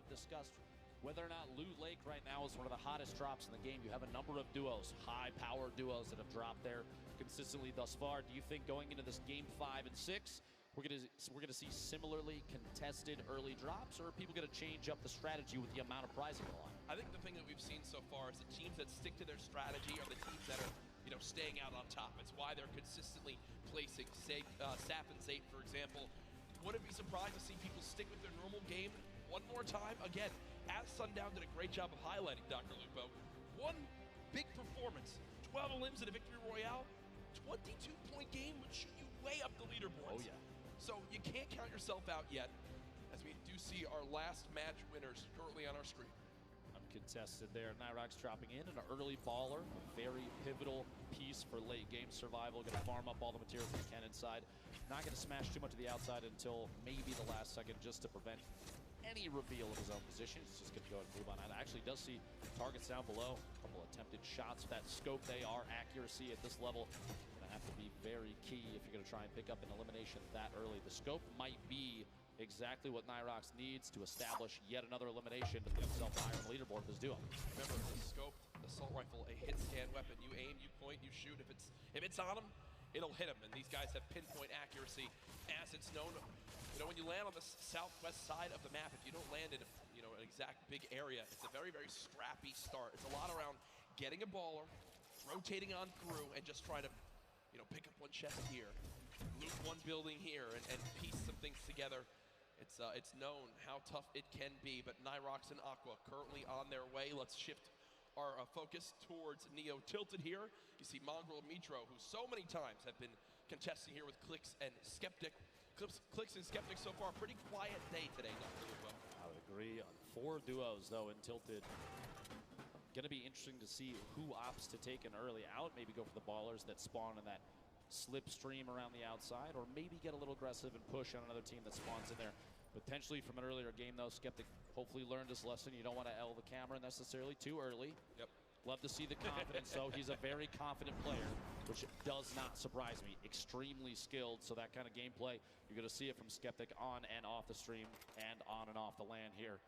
have discussed whether or not Loot Lake right now is one of the hottest drops in the game. You have a number of duos, high-power duos that have dropped there consistently thus far. Do you think going into this game 5 and 6, we're gonna see similarly contested early drops, or are people gonna change up the strategy with the amount of prizing on? I think the thing that we've seen so far is the teams that stick to their strategy are the teams that are, staying out on top. It's why they're consistently placing, say, Sap and Zate, for example. Wouldn't be surprised to see people stick with their normal game one more time. Again, as Sundown did a great job of highlighting, Dr. Lupo, one big performance, 12 elims in a victory royale, 22-point game would shoot you way up the leaderboards. Oh, yeah. So you can't count yourself out yet, as we do see our last match winners currently on our screen. Uncontested there. Nyrox dropping in an early baller, a very pivotal piece for late game survival. Going to farm up all the materials he can inside. Not going to smash too much of the outside until maybe the last second, just to prevent any reveal of his own position. He's just going to go ahead and move on. And actually does see targets down below. A couple attempted shots with that scope. They are accuracy at this level. Going to have to be very key if you're going to try and pick up an elimination that early. The scope might be exactly what Nyrox needs to establish yet another elimination to get himself higher on the leaderboard of this duo. Remember, the scope, the assault rifle, a hit scan weapon. You aim, you point, you shoot. If it's on him, it'll hit him. And these guys have pinpoint accuracy, as it's known. When you land on the southwest side of the map, if you don't land in an exact big area, it's a very, very scrappy start. It's a lot around getting a baller, rotating on through, and just trying to pick up one chest here, loot one building here, and piece some things together. It's known how tough it can be, but Nyrox and Aqua currently on their way. Let's shift our focus towards Neo Tilted here. You see Mongrel and Mitro, who so many times have been contesting here with Clix and Skeptic. Clix and Skeptic so far, pretty quiet day today, Dr. Lupo. I would agree. 4 duos, though, in Tilted. Going to be interesting to see who opts to take an early out, maybe go for the ballers that spawn in that slipstream around the outside, or maybe get a little aggressive and push on another team that spawns in there. Potentially from an earlier game, though, Skeptic hopefully learned his lesson. You don't want to L the camera necessarily too early. Yep. Love to see the confidence, though. He's a very confident player, which does not surprise me. Extremely skilled, so that kind of gameplay, you're going to see it from Skeptic on and off the stream and on and off the land here.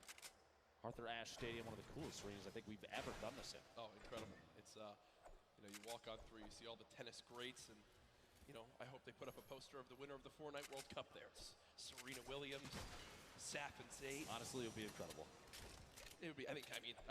Arthur Ashe Stadium, one of the coolest arenas I think we've ever done this in. Oh, incredible. It's, you walk on through, you see all the tennis greats, and I hope they put up a poster of the winner of the Fortnite World Cup there. It's Serena Williams, Sap and Zate. Honestly, it would be incredible. It would be. I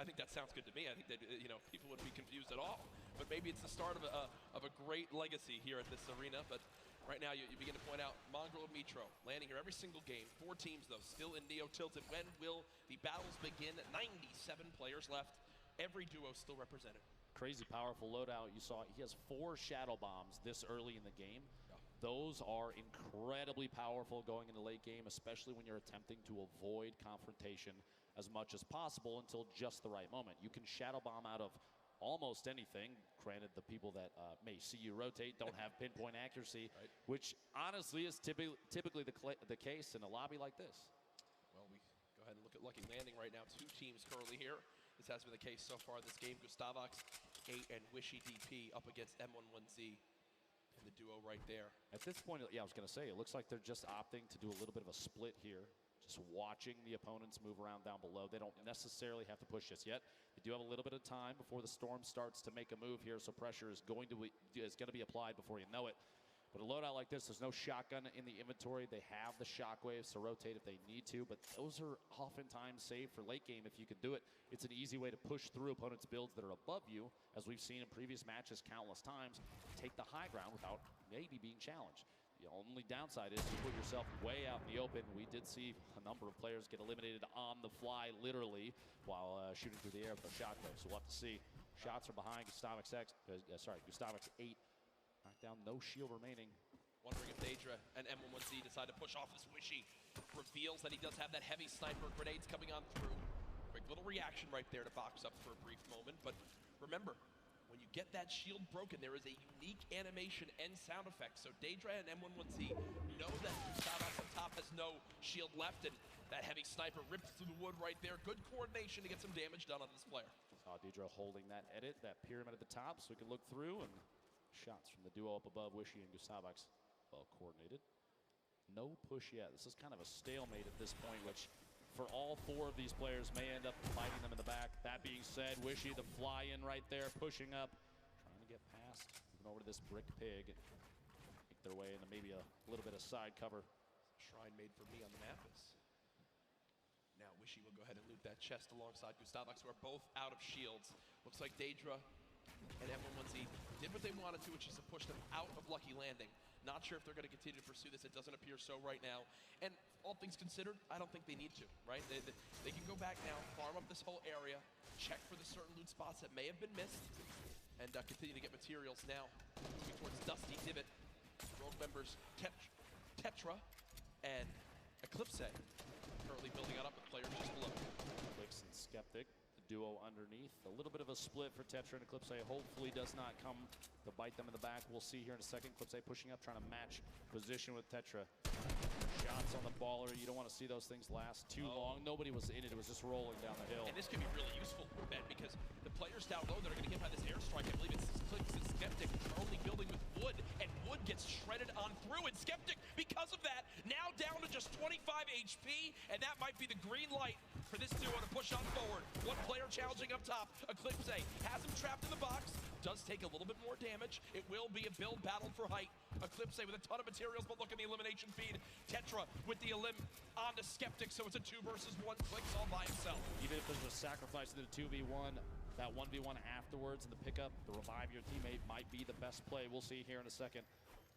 think that sounds good to me. I think that people wouldn't be confused at all. But maybe it's the start of a great legacy here at this arena. But right now, you begin to point out Mongrel and Mitro landing here every single game. 4 teams though, still in Neo Tilted. When will the battles begin? 97 players left. Every duo still represented. Crazy powerful loadout. You saw he has 4 shadow bombs this early in the game. Yeah. Those are incredibly powerful going into late game, especially when you're attempting to avoid confrontation as much as possible until just the right moment. You can shadow bomb out of almost anything. Granted, the people that may see you rotate don't have pinpoint accuracy, right, which honestly is typically the case in a lobby like this. Well, we go ahead and look at Lucky Landing right now. 2 teams currently here. This has been the case so far this game. Gustavox 8 and Wishy DP up against M11Z in the duo right there. At this point, yeah, I was going to say, it looks like they're just opting to do a little bit of a split here. Just watching the opponents move around down below. They don't necessarily have to push just yet. They do have a little bit of time before the storm starts to make a move here, so pressure is going to be applied before you know it. But a loadout like this, there's no shotgun in the inventory. They have the shockwaves to rotate if they need to, but those are oftentimes saved for late game if you can do it. It's an easy way to push through opponents' builds that are above you, as we've seen in previous matches countless times. Take the high ground without maybe being challenged. The only downside is you put yourself way out in the open. We did see a number of players get eliminated on the fly, literally, while shooting through the air with a shotgun. So we'll have to see. Shots are behind Gustavox 8. Knockdown, no shield remaining. Wondering if Daedra and M11Z decide to push off this Wishy. Reveals that he does have that heavy sniper, grenades coming on through. Quick little reaction right there to box up for a brief moment. But remember, when you get that shield broken, there is a unique animation and sound effect. So Daedra and M11Z know that Gustavox on top has no shield left, and that heavy sniper rips through the wood right there. Good coordination to get some damage done on this player. Saw Daedra holding that edit, that pyramid at the top, so we can look through, and shots from the duo up above, Wishy and Gustavox, well coordinated. No push yet. This is kind of a stalemate at this point, which for all four of these players may end up biting them in the back. That being said, Wishy, the fly in right there, pushing up, trying to get past, moving over to this brick pig, make their way into maybe a little bit of side cover. Shrine made for me on the map is. Now Wishy will go ahead and loot that chest alongside Gustavux, who are both out of shields. Looks like Daedra and F1Z did what they wanted to, which is to push them out of Lucky Landing. Not sure if they're going to continue to pursue this. It doesn't appear so right now. And all things considered, I don't think they need to, right? They can go back now, farm up this whole area, check for the certain loot spots that may have been missed, and continue to get materials now. Moving towards Dusty Divot. Rogue members Tetra and Eclipse currently building it up with players just below. Clix and Skeptic, the duo underneath. A little bit of a split for Tetra and Eclipse. Hopefully does not come to bite them in the back. We'll see here in a second. Eclipse pushing up, trying to match position with Tetra. Shots on the baller. You don't want to see those things last too long. Nobody was in it. It was just rolling down the hill. And this could be really useful, Ben, because the players down low that are going to get by this airstrike, I believe it's Clix and Skeptic, are only building with Wood, and Wood gets shredded on through, and Skeptic, because of that, now down to just 25 HP, and that might be the green light for this duo to push on forward. One player challenging up top. Eclipse has him trapped in the box. Does take a little bit more damage. It will be a build battle for height. Eclipse with a ton of materials, but look at the elimination feed. Tetra with the elim onto Skeptic, so it's a 2 versus 1. Clix all by himself. Even if there's a sacrifice to the 2v1, that 1v1 afterwards and the pickup, the revive your teammate might be the best play. We'll see here in a second.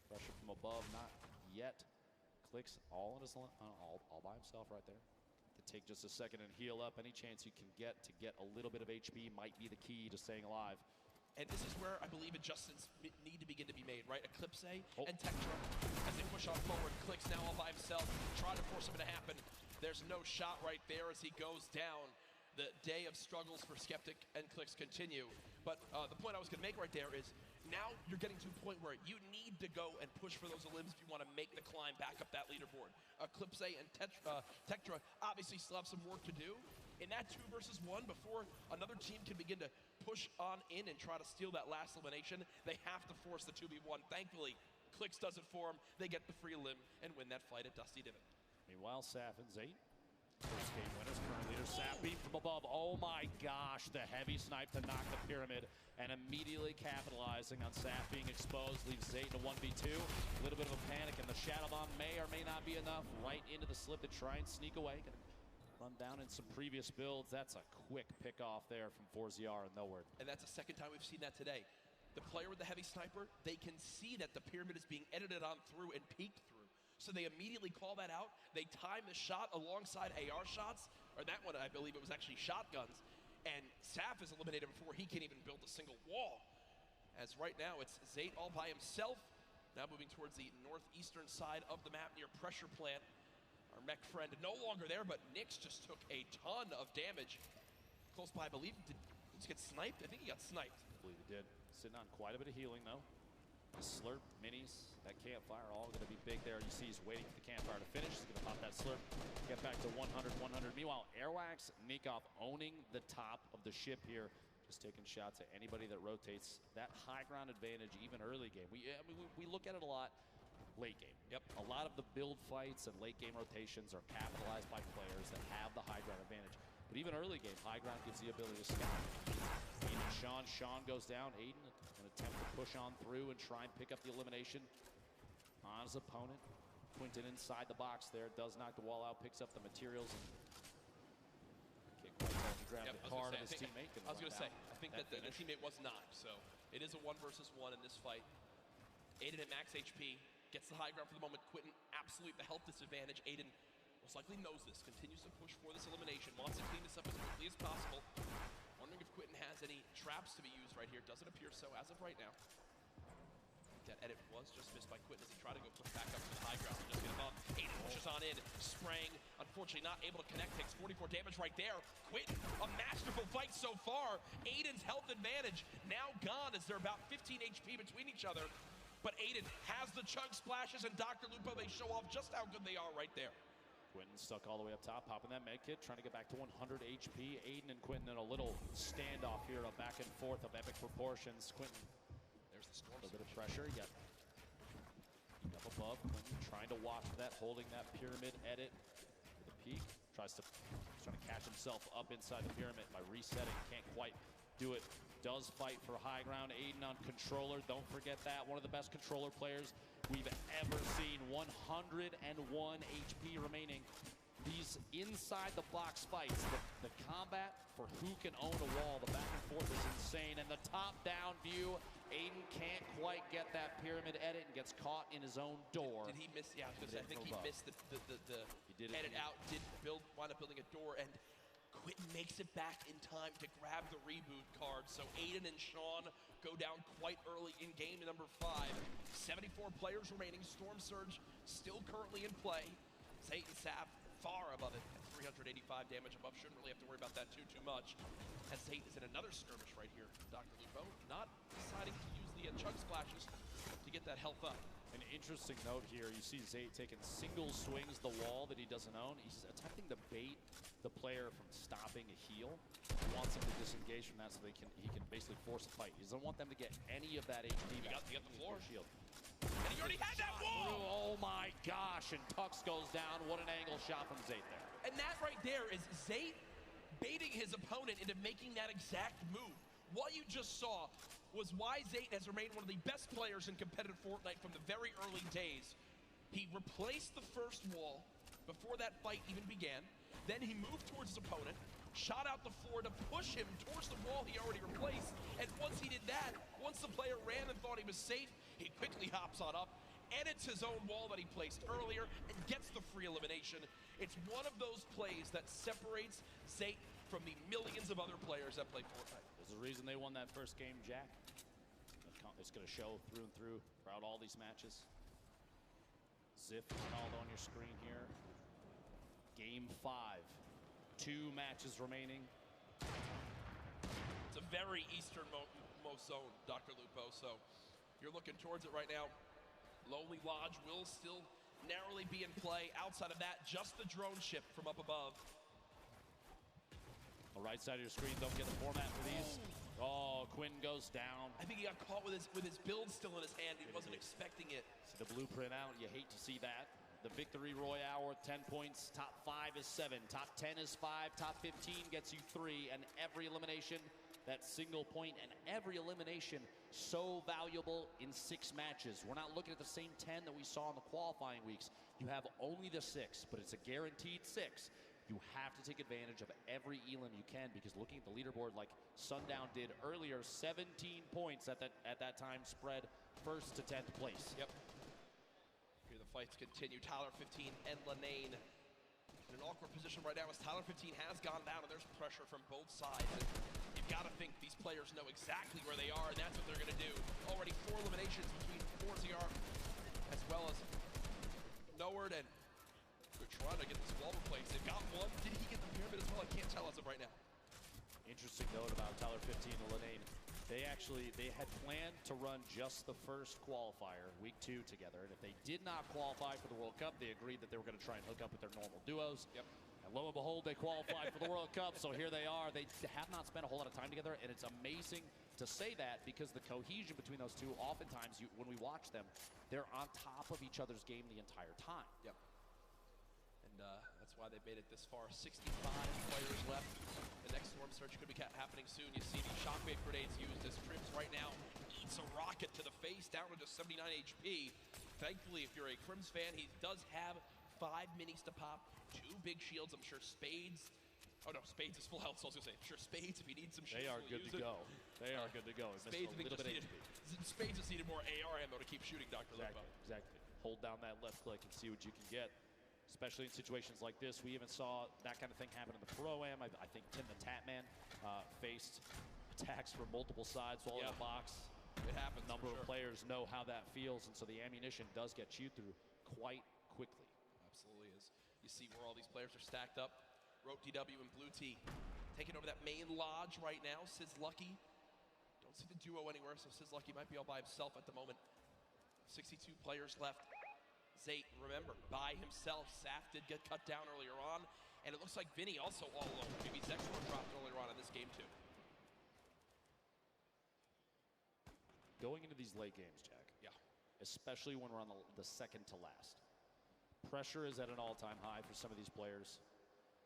Pressure from above, not yet. Clix all on his all by himself right there. To take just a second and heal up. Any chance you can get to get a little bit of HP might be the key to staying alive. And this is where I believe adjustments need to begin to be made, right? Eclipse and Tetra, as they push on forward. Clix now all by himself, try to force him to happen. There's no shot right there as he goes down. The day of struggles for Skeptic and Clix continue. But the point I was going to make right there is, now you're getting to a point where you need to go and push for those elims if you want to make the climb back up that leaderboard. Eclipse and Tetra obviously still have some work to do in that 2 versus 1 before another team can begin to push on in and try to steal that last elimination. They have to force the 2v1. Thankfully, Clix does it for them. They get the free elim and win that fight at Dusty Divot. Meanwhile, Saf and Zayt, first game winners, current leader. Saf beat from above. Oh my gosh, the heavy snipe to knock the pyramid, and immediately capitalizing on Saf being exposed, leaves Zayt in a 1v2. A little bit of a panic, and the Shadow Bomb may or may not be enough. Right into the slip to try and sneak away. Gonna run down in some previous builds. That's a quick pick off there from 4ZR and nowhere. And that's the second time we've seen that today. The player with the heavy sniper, they can see that the pyramid is being edited on through and peeked through. So they immediately call that out. They time the shot alongside AR shots, or that one, I believe it was actually shotguns. And Saf is eliminated before he can even build a single wall. As right now, it's Zayt all by himself. Now moving towards the northeastern side of the map near Pressure Plant. Our mech friend no longer there, but Nyx just took a ton of damage. Close by, I believe. Did he get sniped? I think he got sniped. I believe he did. Sitting on quite a bit of healing, though. The slurp, minis, that campfire, all going to be big there. You see he's waiting for the campfire to finish. He's going to pop that slurp, get back to 100, 100. Meanwhile, Airwax, Nikov owning the top of the ship here. Just taking shots at anybody that rotates. That high ground advantage, even early game. We look at it a lot. Late game. Yep. A lot of the build fights and late game rotations are capitalized by players that have the high ground advantage. But even early game, high ground gives the ability to scout. Aiden, Sean goes down. Aiden, an attempt to push on through and try and pick up the elimination on his opponent. Quinton inside the box there, does knock the wall out, picks up the materials. And grab the card of his teammate. I was going to say, I think that the teammate was knocked, so it is a 1 versus 1 in this fight. Aiden at max HP. Gets the high ground for the moment. Quinton, absolute the health disadvantage. Aiden most likely knows this. Continues to push for this elimination. Wants to clean this up as quickly as possible. Wondering if Quinton has any traps to be used right here. Doesn't appear so as of right now. That edit was just missed by Quinton as he tried to go push back up to the high ground. Just get him up. Aiden pushes on in. Spraying. Unfortunately not able to connect. Takes 44 damage right there. Quinton, a masterful fight so far. Aiden's health advantage now gone as they're about 15 HP between each other. But Aiden has the chug splashes, and Dr. Lupo, they show off just how good they are right there. Quinton stuck all the way up top, popping that med kit, trying to get back to 100 HP. Aiden and Quinton in a little standoff here, a back and forth of epic proportions. Quinton, there's the storm. A little bit of pressure. You got up above. Quinton trying to watch that, holding that pyramid edit with a peek. Trying to catch himself up inside the pyramid by resetting. Can't quite do it. Does fight for high ground. Aiden on controller. Don't forget that. One of the best controller players we've ever seen. 101 HP remaining. These inside the box fights, the combat for who can own a wall, the back and forth is insane. And the top down view, Aiden can't quite get that pyramid edit and gets caught in his own door. Did he miss? Yeah, I think he missed the edit out. Did wind up building a door, and Quentin makes it back in time to grab the reboot card. So Aiden and Sean go down quite early in game number 5. 74 players remaining. Storm Surge still currently in play. Zayt and Sav far above it at 385 damage above. Shouldn't really have to worry about that too much. As Zayt is in another skirmish right here. Dr. Lupo not deciding to use the chug splashes to get that health up. An interesting note here, you see Zayt taking single swings the wall that he doesn't own. He's attempting to bait the player from stopping a heal. He wants him to disengage from that so he can basically force a fight. He doesn't want them to get any of that HP back. You got the floor. Shield. And he already had that wall! Oh my gosh, and Tux goes down. What an angle shot from Zayt there. And that right there is Zayt baiting his opponent into making that exact move. What you just saw was why Zayt has remained one of the best players in competitive Fortnite from the very early days. He replaced the first wall before that fight even began. Then he moved towards his opponent, shot out the floor to push him towards the wall he already replaced. And once he did that, once the player ran and thought he was safe, he quickly hops on up, edits his own wall that he placed earlier, and gets the free elimination. It's one of those plays that separates Zayt from the millions of other players that play Fortnite. There's a reason they won that first game, Jack. It's going to show through and through throughout all these matches. Ziff called on your screen here. Game 5. 2 matches remaining. It's a very easternmost zone, Dr. Lupo, so you're looking towards it right now. Lonely Lodge will still narrowly be in play. Outside of that, just the drone ship from up above. The right side of your screen, don't get the format for these. Oh, Quinn goes down. I think he got caught with his build still in his hand. He wasn't expecting it. See the blueprint out. You hate to see that. The victory royale worth 10 points. Top 5 is 7. Top 10 is 5. Top 15 gets you 3. And every elimination, that single point, and every elimination so valuable in 6 matches. We're not looking at the same 10 that we saw in the qualifying weeks. You have only the 6, but it's a guaranteed 6. You have to take advantage of every elim you can, because looking at the leaderboard like Sundown did earlier, 17 points at that time spread first to 10th place. Yep. Here the fights continue. Tyler 15 and Lanane in an awkward position right now as Tyler 15 has gone down, and there's pressure from both sides. And you've got to think these players know exactly where they are, and that's what they're going to do. Already 4 eliminations between Forziar as well as Noward, and they're trying to get this wall replaced. They've got one. Did he get the pyramid as well? I can't tell as of right now. Interesting note about Tyler 15 and Lanane. They had planned to run just the first qualifier, week 2 together. And if they did not qualify for the World Cup, they agreed that they were going to try and hook up with their normal duos. Yep. And lo and behold, they qualified for the World Cup. So here they are. They have not spent a whole lot of time together. And it's amazing to say that, because the cohesion between those two, oftentimes when we watch them, they're on top of each other's game the entire time. Yep. That's why they made it this far. 65 players left. The next storm surge could be happening soon. You see the shockwave grenades used as Crims right now eats a rocket to the face, down to just 79 HP. Thankfully, if you're a Crims fan, he does have 5 minis to pop, 2 big shields. I'm sure Spades. Oh no, Spades is full health, so I was gonna say, I'm sure Spades, if he needs some shields, they are good to go. They are good to go. Spades just needed more AR ammo to keep shooting, Dr. Lupo. Exactly. Hold down that left click and see what you can get. Especially in situations like this. We even saw that kind of thing happen in the Pro-Am. I think Tim the Tatman faced attacks from multiple sides while in the box. It happens. A number of players know how that feels, and so the ammunition does get chewed through quite quickly. Absolutely is. You see where all these players are stacked up. Rope DW and Blue T taking over that main lodge right now. Sis Lucky. Don't see the duo anywhere, so Sis Lucky might be all by himself at the moment. 62 players left. Zayt, remember, by himself. Saf did get cut down earlier on, and it looks like Vinny also all alone. Maybe Zexor dropped earlier on in this game too. Going into these late games, Jack. Yeah. Especially when we're on the second to last. Pressure is at an all-time high for some of these players.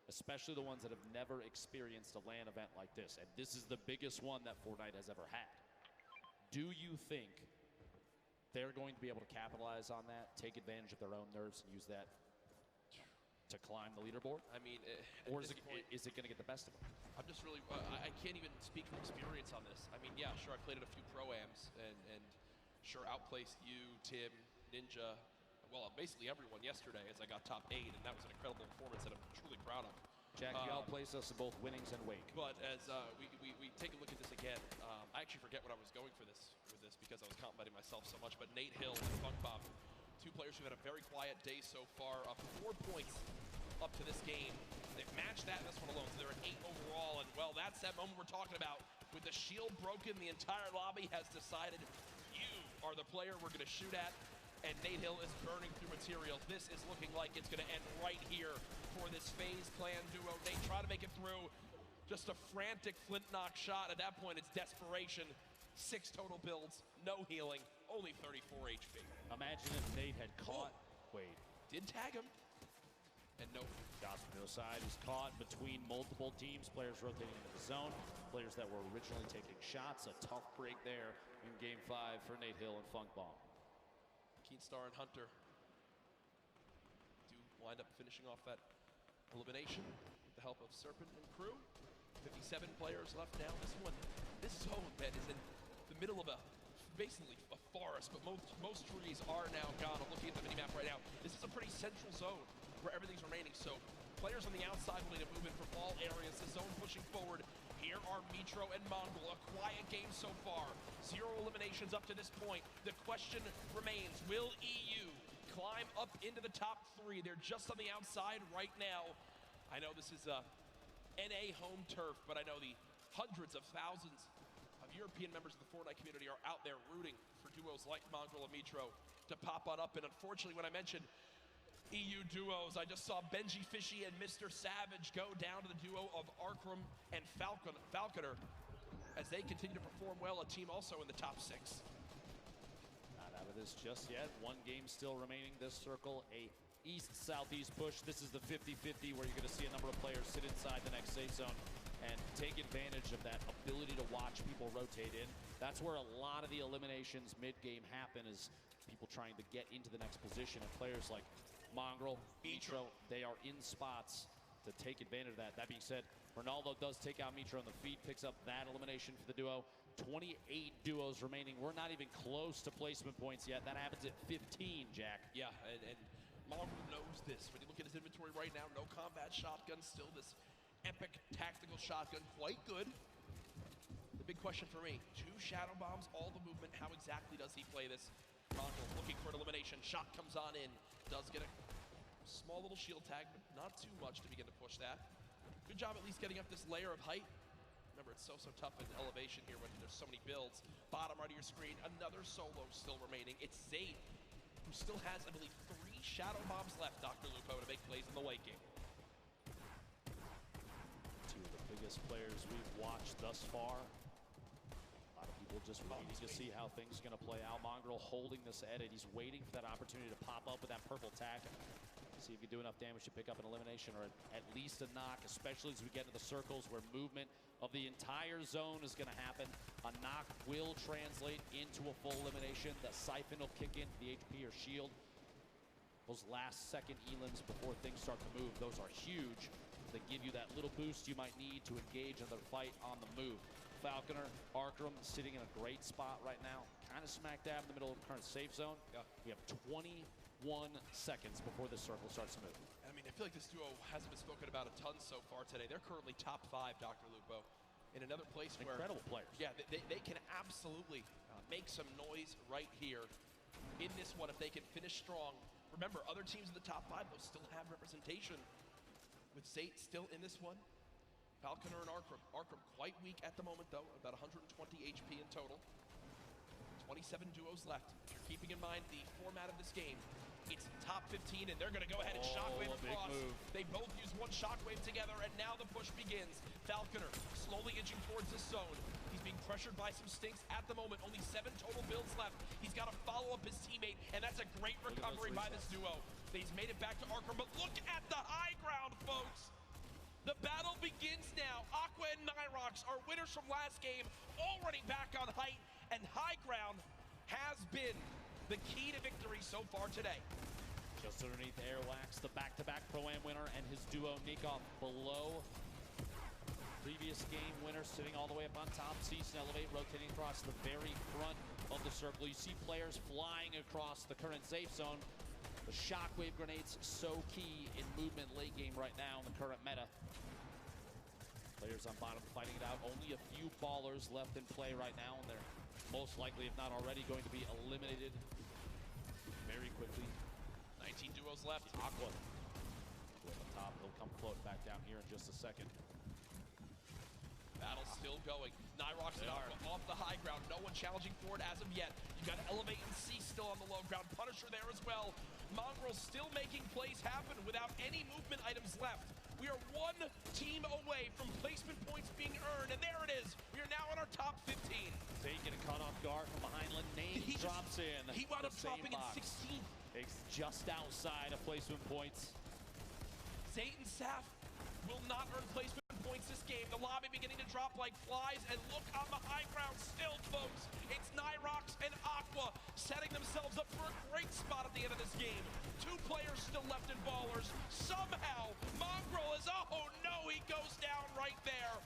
especially the ones that have never experienced a LAN event like this. And this is the biggest one that Fortnite has ever had. Do you think they're going to be able to capitalize on that, take advantage of their own nerves, and use that to climb the leaderboard? I mean, or is it going to get the best of them? I'm just really, I can't even speak from experience on this. I mean, yeah, sure, I played at a few pro-ams and sure outplaced you, Tim, Ninja, well, basically everyone yesterday as I got top 8, and that was an incredible performance that I'm truly proud of. Jack, you outplaced us in both winnings and wake. But as we take a look at this again, I actually forget what I was going for this because I was complimenting myself so much. But Nate Hill and Funk Bomb, two players who've had a very quiet day so far, up 4 points up to this game. They've matched that in this one alone, so they're at 8 overall. And well, that's that moment we're talking about. With the shield broken, the entire lobby has decided you are the player we're going to shoot at. And Nate Hill is burning through materials. This is looking like it's going to end right here for this FaZe Clan duo. Nate trying to make it through. Just a frantic flint knock shot. At that point, it's desperation. 6 total builds, no healing, only 34 HP. Imagine if Nate had caught. Wait. Did tag him. And no. Shots from the side. He's caught between multiple teams. Players rotating into the zone. Players that were originally taking shots. A tough break there in Game 5 for Nate Hill and Funk Bomb. Keenstar and Hunter do wind up finishing off that elimination with the help of Serpent and crew. 57 players left now. This zone, man, is in the middle of basically a forest, but most trees are now gone. I'm looking at the minimap right now. This is a pretty central zone where everything's remaining. So players on the outside will need to move in from all areas. The zone pushing forward. Here are Mitro and Mongol. A quiet game so far. 0 eliminations up to this point. The question remains, will EU climb up into the top 3? They're just on the outside right now. I know this is NA home turf, but I know the hundreds of thousands of European members of the Fortnite community are out there rooting for duos like Mongol and Mitro to pop on up. And unfortunately, when I mentioned EU duos, I just saw Benji Fishy and Mr. Savage go down to the duo of Arkram and Falconer as they continue to perform well, a team also in the top 6. Not out of this just yet. 1 game still remaining. This circle, a east-southeast push. This is the 50-50 where you're going to see a number of players sit inside the next safe zone and take advantage of that ability to watch people rotate in. That's where a lot of the eliminations mid-game happen, is people trying to get into the next position, and players like Mongrel, Mitro, they are in spots to take advantage of that. That being said, Ronaldo does take out Mitro on the feet, picks up that elimination for the duo. 28 duos remaining. We're not even close to placement points yet. That happens at 15, Jack. Yeah, and Mongrel knows this. When you look at his inventory right now, no combat shotgun, still this epic tactical shotgun, quite good. The big question for me, 2 shadow bombs, all the movement, how exactly does he play this? Mongrel looking for an elimination, shot comes on in, does get a small little shield tag, but not too much to begin to push that. Good job at least getting up this layer of height. Remember, it's so tough in elevation here when there's so many builds. Bottom right of your screen, another solo still remaining. It's Zayd, who still has, I believe, 3 shadow bombs left, Dr. Lupo, to make plays in the late game. 2 of the biggest players we've watched thus far. A lot of people just waiting to see how things are going to play out. Mongrel holding this edit. He's waiting for that opportunity to pop up with that purple tack. See if he can do enough damage to pick up an elimination or at least a knock, especially as we get into the circles where movement of the entire zone is going to happen. A knock will translate into a full elimination. The siphon will kick into the HP or shield. Those last second elims before things start to move, those are huge. They give you that little boost you might need to engage in the fight on the move. Falconer, Arkram sitting in a great spot right now, kind of smack dab in the middle of the current safe zone. Yeah. We have 21 seconds before this circle starts to move. I mean, I feel like this duo hasn't been spoken about a ton so far today. They're currently top 5, Dr. Lupo, in another place where... Incredible players. Yeah, they can absolutely make some noise right here in this one if they can finish strong. Remember, other teams in the top 5, though, still have representation. With Zayd still in this one. Falconer and Arkram. Arkram quite weak at the moment, though, about 120 HP in total. 27 duos left. If you're keeping in mind the format of this game, it's top 15, and they're going to go ahead and shockwave across. They both use 1 shockwave together, and now the push begins. Falconer slowly inching towards this zone. He's being pressured by some stinks at the moment. Only 7 total builds left. He's got to follow up his teammate, and that's a great recovery by this duo. He's made it back to Arkram, but look at the high ground, folks. The battle begins now. Aqua and Nyrox are winners from last game, already back on height, and high ground has been the key to victory so far today. Just underneath Airwax, the back-to-back Pro-Am winner, and his duo Nikov below. Previous game winner sitting all the way up on top. Cease and Elevate rotating across the very front of the circle. You see players flying across the current safe zone. The shockwave grenades so key in movement late game right now in the current meta. Players on bottom fighting it out. Only a few ballers left in play right now, and they're most likely, if not already, going to be eliminated very quickly. 19 duos left. Aqua on the top. He'll come float back down here in just a second. Battle still going. Nyrox and Aqua off the high ground. No one challenging for it as of yet. You got Elevate and C still on the low ground. Punisher there as well. Mongrel still making plays happen without any movement items left. We are one team away from placement points being earned, and there it is. We are now in our top 15. Zay getting caught off guard from behind. Linane drops in. He wound up dropping in 16th. It's just outside of placement points. Zay and Saf will not earn placement points this game. The lobby beginning to drop like flies, and look on the high ground still, folks. It's Nyrox and Aqua setting themselves up for a great spot at the end of this game. 2 players still left in ballers. Somehow, Mongrel is, oh no, he goes down right there.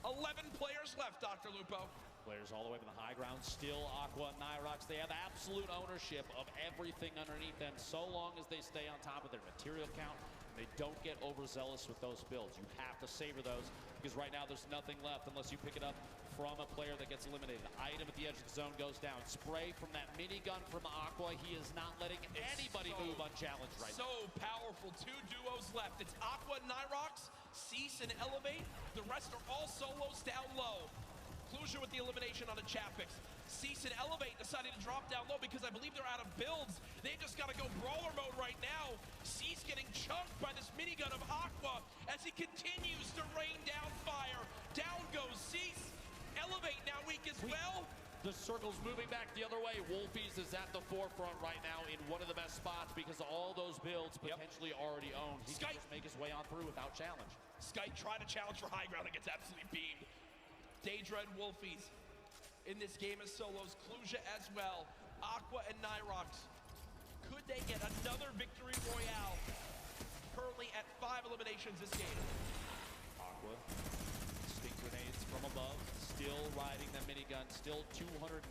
11 players left, Dr. Lupo. Players all the way to the high ground, still Aqua and Nyrox. They have absolute ownership of everything underneath them so long as they stay on top of their material count. They don't get overzealous with those builds. You have to savor those, because right now there's nothing left unless you pick it up from a player that gets eliminated. Item at the edge of the zone goes down. Spray from that minigun from Aqua. He is not letting anybody move unchallenged right now. So powerful. 2 duos left. It's Aqua and Nyrox, Cease and Elevate. The rest are all solos down low. Clusia with the elimination on a Chapix. Cease and Elevate deciding to drop down low because I believe they're out of builds. They've just got to go brawler mode right now. Cease getting chunked by this minigun of Aqua as he continues to rain down fire. Down goes Cease. Elevate now weak as well. The circle's moving back the other way. Wolfies is at the forefront right now in one of the best spots because all those builds potentially already owned. He can just make his way on through without challenge. Skype trying to challenge for high ground and gets absolutely beamed. Daedra and Wolfies in this game as solos. Clusia as well. Aqua and Nyrox. Could they get another victory royale? Currently at 5 eliminations this game. Aqua, stink grenades from above. Still riding the minigun. Still 250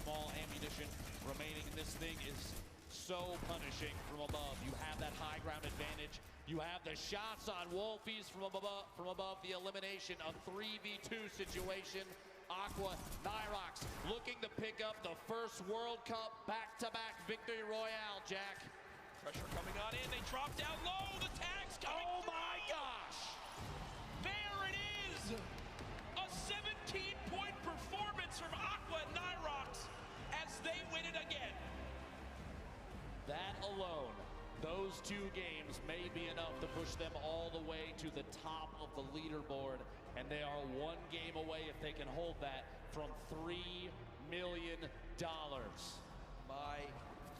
small ammunition remaining. And this thing is so punishing from above. You have that high ground advantage. You have the shots on Wolfies from above the elimination, a 3v2 situation. Aqua, Nyrox looking to pick up the first World Cup back-to-back victory royale, Jack. Pressure coming on in. They drop down low. The tag's coming. Oh my gosh! There it is! A 17-point performance from Aqua and Nyrox as they win it again. That alone, those 2 games may be enough to push them all the way to the top of the leaderboard, and they are 1 game away, if they can hold that, from $3 million. My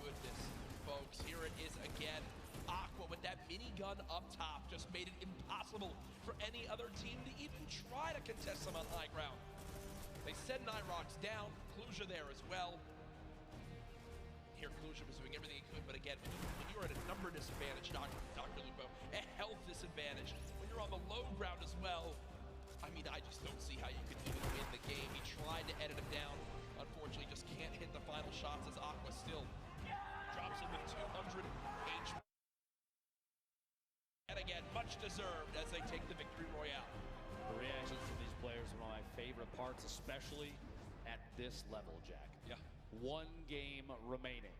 goodness, folks, here it is again. Aqua with that minigun up top just made it impossible for any other team to even try to contest them on high ground. They send Nyrox down, Clusia there as well. Here, Clusia was doing everything he could, but again, when you're at a number disadvantage, Dr. Lupo, a health disadvantage, when you're on the low ground as well, I mean, I just don't see how you could even win the game. He tried to edit him down. Unfortunately, just can't hit the final shots as Aqua still drops him with 200 HP. And again, much deserved as they take the victory royale. The reactions from these players are one of my favorite parts, especially at this level, Jack. Yeah. 1 game remaining.